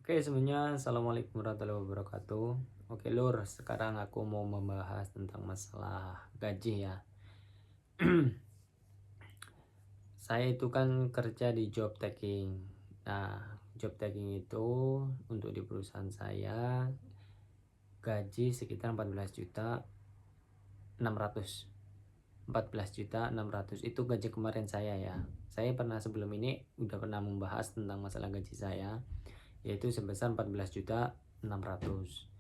Oke, semuanya, assalamualaikum warahmatullahi wabarakatuh. Oke, Lur, sekarang aku mau membahas tentang masalah gaji ya. Saya itu kan kerja di job tagging. Nah, job tagging itu untuk di perusahaan saya gaji sekitar 14 juta 600 itu gaji kemarin saya ya. Saya pernah sebelum ini udah pernah membahas tentang masalah gaji saya, yaitu sebesar 14 juta 600,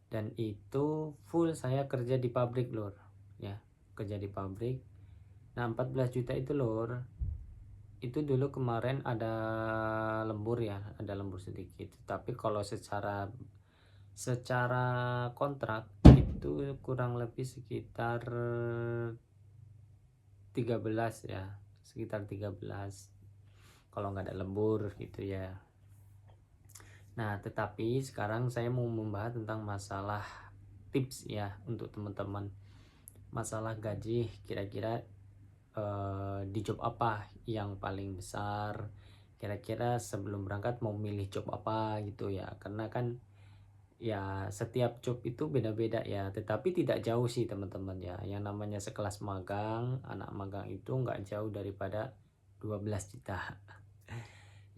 dan itu full saya kerja di pabrik lor ya, kerja di pabrik. Nah, 14 juta itu lor, itu dulu kemarin ada lembur ya, ada lembur sedikit, tapi kalau secara kontrak itu kurang lebih sekitar 13 ya, sekitar 13 kalau nggak ada lembur gitu ya. Nah, tetapi sekarang saya mau membahas tentang masalah tips ya untuk teman-teman. Masalah gaji, kira-kira di job apa yang paling besar? Kira-kira sebelum berangkat mau milih job apa gitu ya. Karena kan ya setiap job itu beda-beda ya. Tetapi tidak jauh sih teman-teman ya. Yang namanya sekelas magang, anak magang itu nggak jauh daripada 12 juta.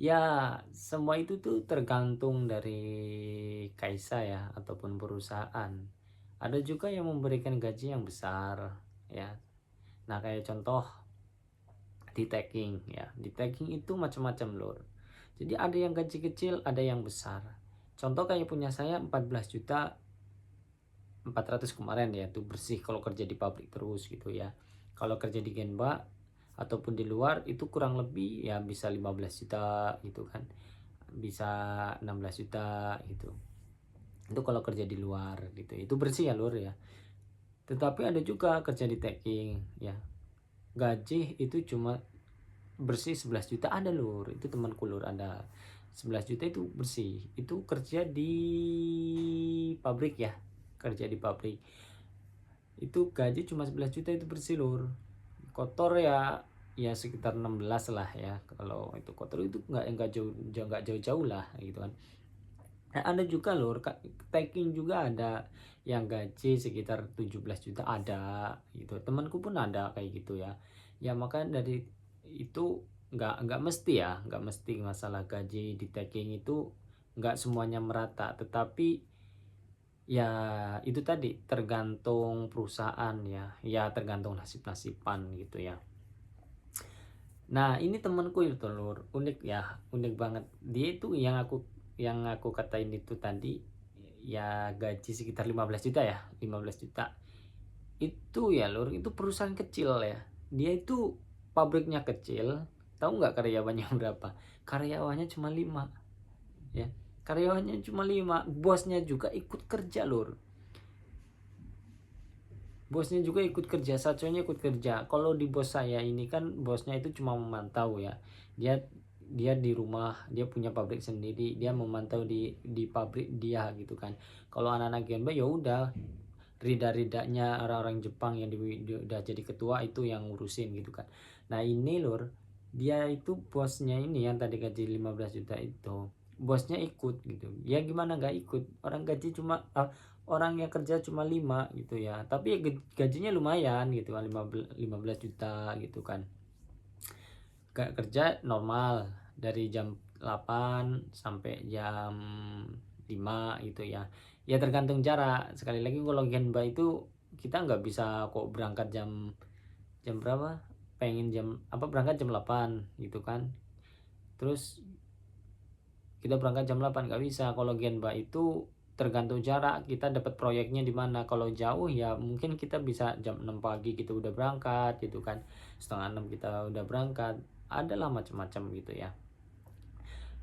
Ya, semua itu tuh tergantung dari kaisa ya ataupun perusahaan. Ada juga yang memberikan gaji yang besar ya. Nah, kayak contoh di tagging ya. Di tagging itu macam-macam lor. Jadi ada yang gaji kecil, ada yang besar. Contoh kayak punya saya 14 juta 400 kemarin ya, tuh bersih kalau kerja di pabrik terus gitu ya. Kalau kerja di Genba ataupun di luar itu kurang lebih ya bisa 15 juta gitu kan, bisa 16 juta gitu. Itu kalau kerja di luar gitu, itu bersih ya lur ya. Tetapi ada juga kerja di tagging ya, gaji itu cuma bersih 11 juta ada lur. Itu temanku lur, ada 11 juta itu bersih, itu kerja di pabrik ya, kerja di pabrik. Itu gaji cuma 11 juta itu bersih lur. Kotor ya, ya sekitar 16 lah ya. Kalau itu kotor itu nggak jauh-jauh lah gitu kan. Nah, ada juga lur, tagging juga ada yang gaji sekitar 17 juta ada gitu. Temanku pun ada kayak gitu ya. Ya maka dari itu nggak mesti ya, nggak mesti masalah gaji di tagging itu nggak semuanya merata. Tetapi ya itu tadi tergantung perusahaan ya. Ya tergantung nasib-nasiban gitu ya. Nah, ini temanku itu lur, unik ya, unik banget. Dia itu yang aku katain itu tadi ya gaji sekitar 15 juta ya, 15 juta. Itu ya lur, itu perusahaan kecil ya. Dia itu pabriknya kecil, tahu nggak karyawannya berapa? Karyawannya cuma 5 ya. Karyawannya cuma 5, bosnya juga ikut kerja lur. Bosnya juga ikut kerja, satsonya ikut kerja. Kalau di bos saya ini kan bosnya itu cuma memantau ya. Dia dia di rumah, dia punya pabrik sendiri, dia memantau di pabrik dia gitu kan. Kalau anak-anak Genba ya udah, rida-ridanya orang-orang Jepang yang udah jadi ketua itu yang ngurusin gitu kan. Nah, ini lur, dia itu bosnya ini yang tadi gaji 15 juta itu, bosnya ikut gitu. Ya gimana nggak ikut? Orang gaji cuma orang yang kerja cuma 5 gitu ya. Tapi ya gajinya lumayan gitu kan, 15 juta gitu kan. Gak kerja normal dari jam 8 sampai jam 5 gitu ya. Ya tergantung jarak. Sekali lagi kalau Genba itu kita nggak bisa kok berangkat jam jam berapa? Pengen jam apa, berangkat jam 8 gitu kan. Terus kita berangkat jam 8 nggak bisa. Kalau Genba itu tergantung jarak kita dapat proyeknya di mana. Kalau jauh ya mungkin kita bisa jam 6 pagi kita udah berangkat gitu kan, setengah 6 kita udah berangkat, adalah macam-macam gitu ya.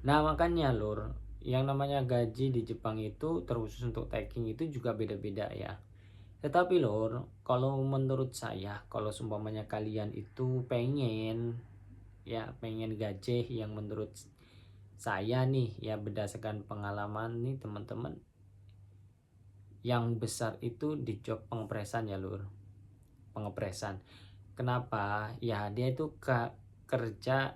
Nah, makanya lur, yang namanya gaji di Jepang itu terkhusus untuk tagging itu juga beda-beda ya. Tetapi lur, kalau menurut saya, kalau seumpamanya kalian itu pengen gaji yang menurut saya nih ya, berdasarkan pengalaman nih teman-teman, yang besar itu di job pengepresan ya lur. Pengepresan. Kenapa? Ya dia itu kerja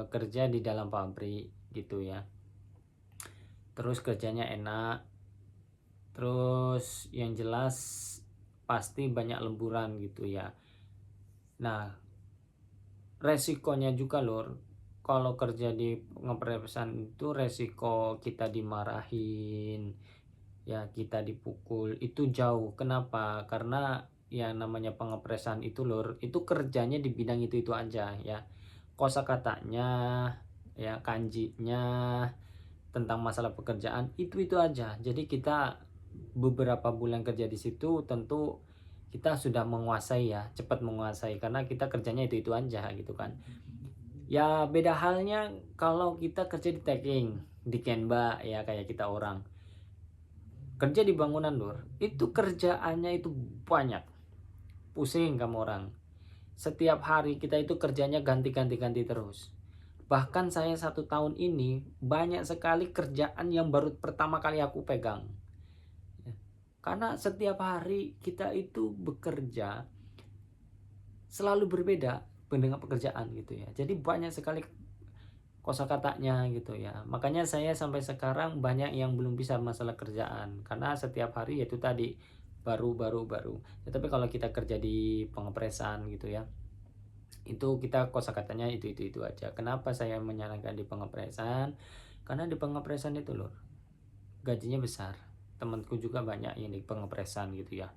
kerja di dalam pabrik gitu ya. terus kerjanya enak, terus yang jelas pasti banyak lemburan gitu ya. Nah, resikonya juga lur, kalau kerja di pengepresan itu resiko kita dimarahin, ya kita dipukul itu jauh. Kenapa? Karena ya namanya pengepresan itu lur, itu kerjanya di bidang itu aja ya. Kosakatanya, ya kanjinya, tentang masalah pekerjaan itu aja. Jadi kita beberapa bulan kerja di situ tentu kita sudah menguasai ya, cepat menguasai karena kita kerjanya itu aja gitu kan. Ya beda halnya kalau kita kerja di tagging, di Canva ya, kayak kita orang kerja di bangunan lur, itu kerjaannya itu banyak, pusing kamu orang. Setiap hari kita itu kerjanya ganti terus. Bahkan saya 1 tahun ini banyak sekali kerjaan yang baru pertama kali aku pegang. Karena setiap hari kita itu bekerja selalu berbeda dengan pekerjaan gitu ya. Jadi banyak sekali kosakatanya gitu ya. Makanya saya sampai sekarang banyak yang belum bisa masalah kerjaan karena setiap hari itu tadi baru. Ya, tapi kalau kita kerja di pengepresan gitu ya, itu kita kosakatanya itu aja. Kenapa saya menyarankan di pengepresan? Karena di pengepresan itu loh gajinya besar. Temanku juga banyak yang di pengepresan gitu ya.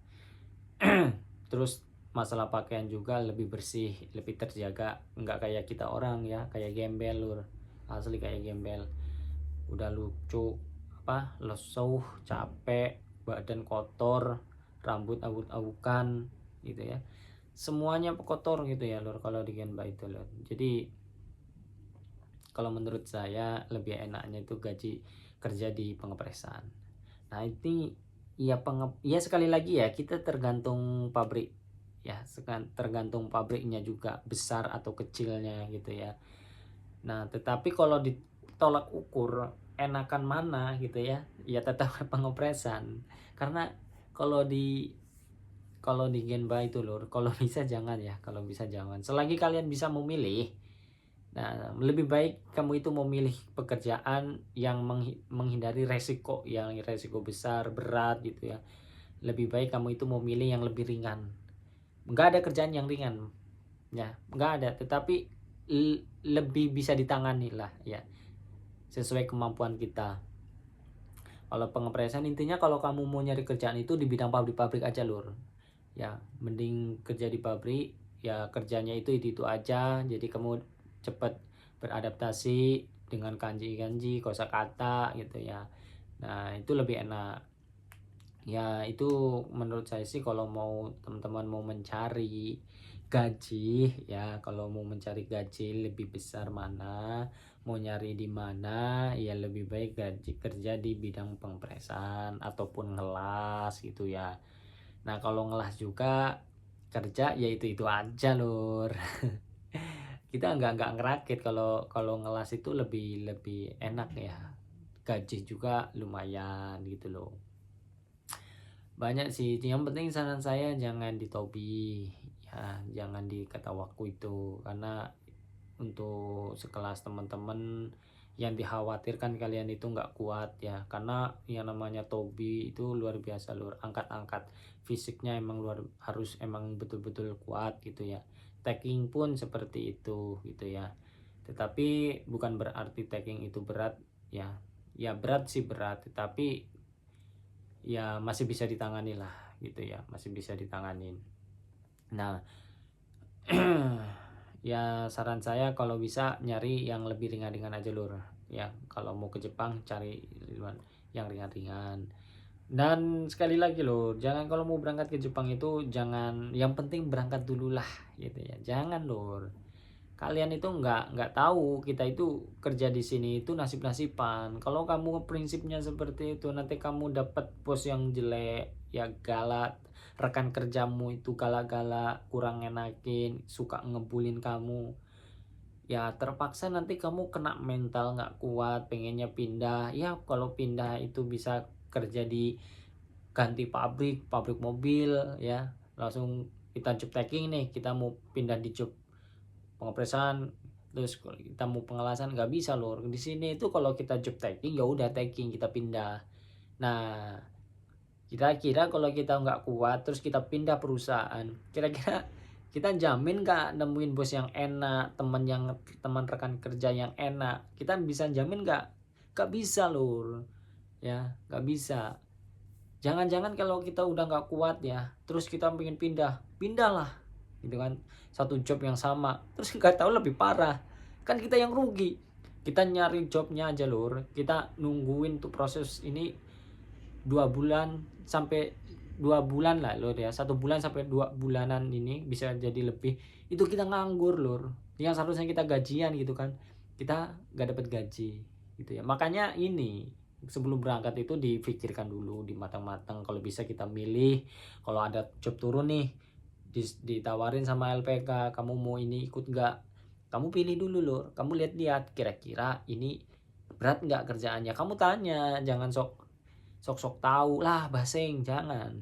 Terus masalah pakaian juga lebih bersih, lebih terjaga, nggak kayak kita orang ya, kayak gembel lur, asli kayak gembel, udah lucu apa lesuh, capek, badan kotor, rambut awuk-awukan gitu ya, semuanya kotor gitu ya lur kalau di Genba itu lur. Jadi kalau menurut saya lebih enaknya itu gaji kerja di pengepresan. Nah ini ya sekali lagi ya kita tergantung pabrik ya, tergantung pabriknya juga besar atau kecilnya gitu ya. Nah tetapi kalau ditolak ukur enakan mana gitu ya, ya tetap pengepresan. Karena kalau di Genba itu lur, kalau bisa jangan ya, kalau bisa jangan. Selagi kalian bisa memilih, nah lebih baik kamu itu memilih pekerjaan yang menghindari resiko, yang resiko besar berat gitu ya. Lebih baik kamu itu memilih yang lebih ringan. Nggak ada kerjaan yang ringan ya, nggak ada, tetapi lebih bisa ditangani lah ya, sesuai kemampuan kita. Kalau pengepresan intinya kalau kamu mau nyari kerjaan itu di bidang pabrik-pabrik aja lur ya, mending kerja di pabrik ya, kerjanya itu aja, jadi kamu cepat beradaptasi dengan kanji kosakata gitu ya. Nah itu lebih enak ya. Itu menurut saya sih kalau mau teman-teman mau mencari gaji ya, kalau mau mencari gaji lebih besar mana, mau nyari di mana, ya lebih baik gaji kerja di bidang pengepresan ataupun ngelas gitu ya. Nah kalau ngelas juga kerja ya itu aja lur. Kita nggak ngerakit, kalau kalau ngelas itu lebih lebih enak ya, gaji juga lumayan gitu loh. Banyak sih, yang penting saran saya jangan ditobi ya, jangan di Katawaku itu, karena untuk sekelas teman-teman yang dikhawatirkan kalian itu nggak kuat ya, karena yang namanya Tobi itu luar biasa lur, angkat-angkat fisiknya emang harus emang betul-betul kuat gitu ya. Tagging pun seperti itu gitu ya, tetapi bukan berarti tagging itu berat ya. Ya berat sih berat, tetapi ya masih bisa ditangani lah gitu ya, masih bisa ditanganin. Nah ya saran saya kalau bisa nyari yang lebih ringan-ringan aja lur ya. Kalau mau ke Jepang cari yang ringan-ringan. Dan sekali lagi lur, jangan kalau mau berangkat ke Jepang itu jangan, yang penting berangkat dulu lah gitu ya, jangan lur. Kalian itu nggak tahu kita itu kerja di sini itu nasib-nasiban. Kalau kamu prinsipnya seperti itu, nanti kamu dapat bos yang jelek ya, galak, rekan kerjamu itu galak-galak, kurang enakin, suka ngebulin kamu, ya terpaksa nanti kamu kena mental nggak kuat, pengennya pindah ya. Kalau pindah itu bisa kerja di ganti pabrik mobil ya, langsung kita job tagging nih, kita mau pindah di job pengepresan, Terus kalau kita mau pengelasan nggak bisa lur. Di sini itu kalau kita job tagging ya udah tagging kita pindah. Nah, kira-kira kalau kita nggak kuat terus kita pindah perusahaan, kira-kira kita jamin nggak nemuin bos yang enak, teman rekan kerja yang enak? Kita bisa jamin nggak? Nggak bisa lur, ya nggak bisa. Jangan-jangan kalau kita udah nggak kuat ya, terus kita pengen pindahlah, gitu kan? Satu job yang sama, terus nggak tahu lebih parah, kan kita yang rugi. Kita nyari jobnya aja lur, kita nungguin tuh proses ini 2 bulan sampai 2 bulan lah lur ya, 1 bulan sampai 2 bulanan ini bisa jadi lebih, itu kita nganggur lur, yang seharusnya kita gajian gitu kan, kita nggak dapat gaji gitu ya. Makanya ini sebelum berangkat itu dipikirkan dulu, dimatang-matang. Kalau bisa kita milih, kalau ada job turun nih ditawarin sama LPK, kamu mau ini ikut nggak, kamu pilih dulu lur, kamu lihat-lihat kira-kira ini berat nggak kerjaannya, kamu tanya, jangan sok tahu lah basing, jangan.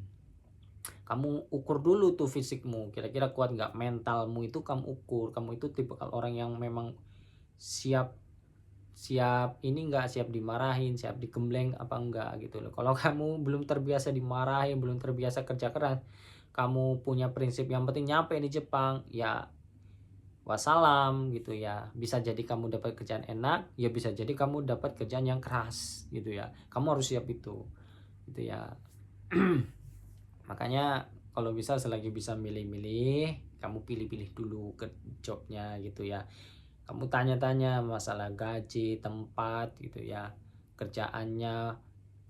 Kamu ukur dulu tuh fisikmu, kira-kira kuat nggak, mentalmu itu kamu ukur, kamu itu tipe orang yang memang siap siap ini nggak, siap dimarahin, siap digembleng apa enggak gitu loh. Kalau kamu belum terbiasa dimarahin, belum terbiasa kerja keras, kamu punya prinsip yang penting nyampe di Jepang, ya wassalam gitu ya. Bisa jadi kamu dapat kerjaan enak, ya bisa jadi kamu dapat kerjaan yang keras gitu ya. Kamu harus siap itu gitu ya. Makanya kalau bisa selagi bisa milih-milih, kamu pilih-pilih dulu ke jobnya gitu ya. Kamu tanya-tanya masalah gaji, tempat gitu ya, kerjaannya,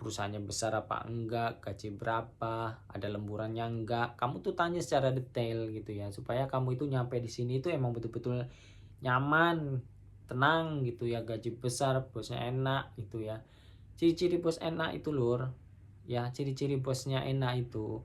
perusahaannya besar apa enggak, gaji berapa, ada lemburannya enggak. Kamu tuh tanya secara detail gitu ya, supaya kamu itu nyampe di sini itu emang betul-betul nyaman, tenang gitu ya, gaji besar, bosnya enak gitu ya. Ciri-ciri bos enak itu lur, ya ciri-ciri bosnya enak itu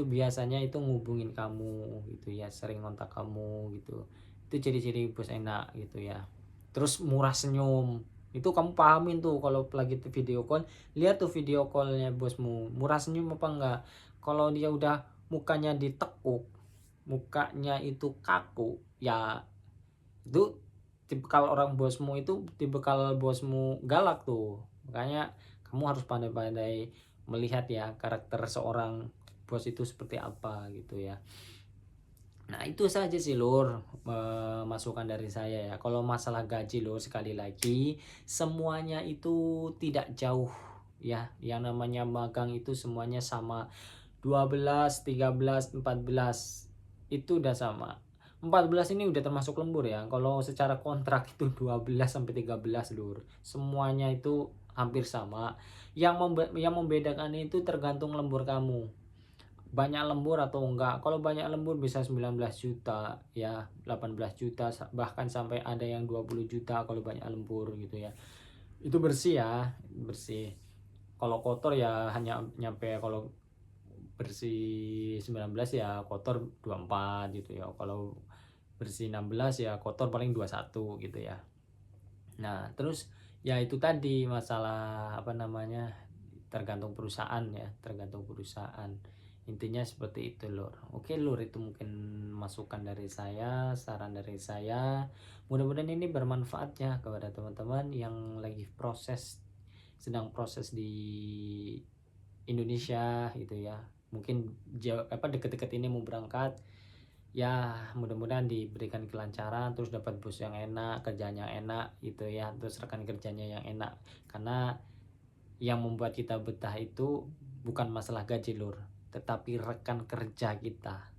biasanya itu ngubungin kamu gitu ya, sering ngontak kamu gitu. Itu ciri-ciri bos enak gitu ya. Terus murah senyum, itu kamu pahamin tuh kalau lagi video call, lihat tuh video callnya bosmu murah senyum apa enggak. Kalau dia udah mukanya ditekuk, mukanya itu kaku, ya itu tipikal orang bosmu, itu tipikal bosmu galak tuh. Makanya kamu harus pandai-pandai melihat ya karakter seorang bos itu seperti apa gitu ya. Nah itu saja sih lur, masukan dari saya ya. Kalau masalah gaji lur, sekali lagi semuanya itu tidak jauh ya. Yang namanya magang itu semuanya sama, 12, 13, 14 itu udah sama. 14 ini udah termasuk lembur ya. Kalau secara kontrak itu 12 sampai 13 lur. Semuanya itu hampir sama. Yang membedakan itu tergantung lembur kamu, banyak lembur atau enggak. Kalau banyak lembur bisa 19 juta ya, 18 juta, bahkan sampai ada yang 20 juta kalau banyak lembur gitu ya. Itu bersih ya, bersih. Kalau kotor ya hanya nyampe, kalau bersih 19 ya kotor 24 gitu ya. Kalau bersih 16 ya kotor paling 21 gitu ya. Nah, terus ya itu tadi masalah apa namanya, tergantung perusahaan ya, tergantung perusahaan. Intinya seperti itu lur. Oke lur, itu mungkin masukan dari saya, saran dari saya. Mudah-mudahan ini bermanfaat ya kepada teman-teman yang lagi sedang proses di Indonesia gitu ya. Mungkin deket-deket ini mau berangkat, ya mudah-mudahan diberikan kelancaran, terus dapat bos yang enak, kerjaan yang enak gitu ya, terus rekan kerjanya yang enak. Karena yang membuat kita betah itu bukan masalah gaji lur, tetapi rekan kerja kita,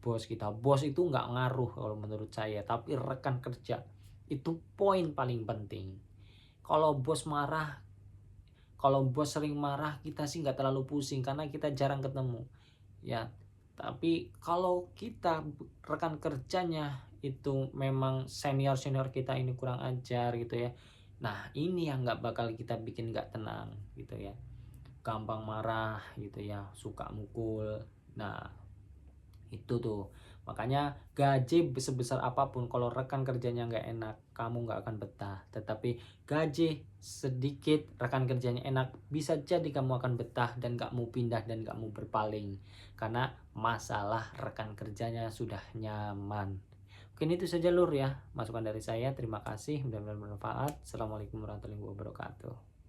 bos kita. Bos itu nggak ngaruh kalau menurut saya, tapi rekan kerja itu poin paling penting. Kalau bos marah, kalau bos sering marah, kita sih nggak terlalu pusing karena kita jarang ketemu ya. Tapi kalau kita rekan kerjanya itu memang senior kita ini kurang ajar gitu ya, nah ini yang nggak bakal kita bikin nggak tenang gitu ya, gampang marah gitu ya, suka mukul. Nah itu tuh, makanya gaji sebesar apapun kalau rekan kerjanya nggak enak, kamu nggak akan betah. Tetapi gaji sedikit, rekan kerjanya enak, bisa jadi kamu akan betah dan nggak mau pindah dan nggak mau berpaling, karena masalah rekan kerjanya sudah nyaman. Mungkin itu saja Lur ya, masukan dari saya. Terima kasih, mudah-mudahan bermanfaat. Assalamualaikum warahmatullahi wabarakatuh.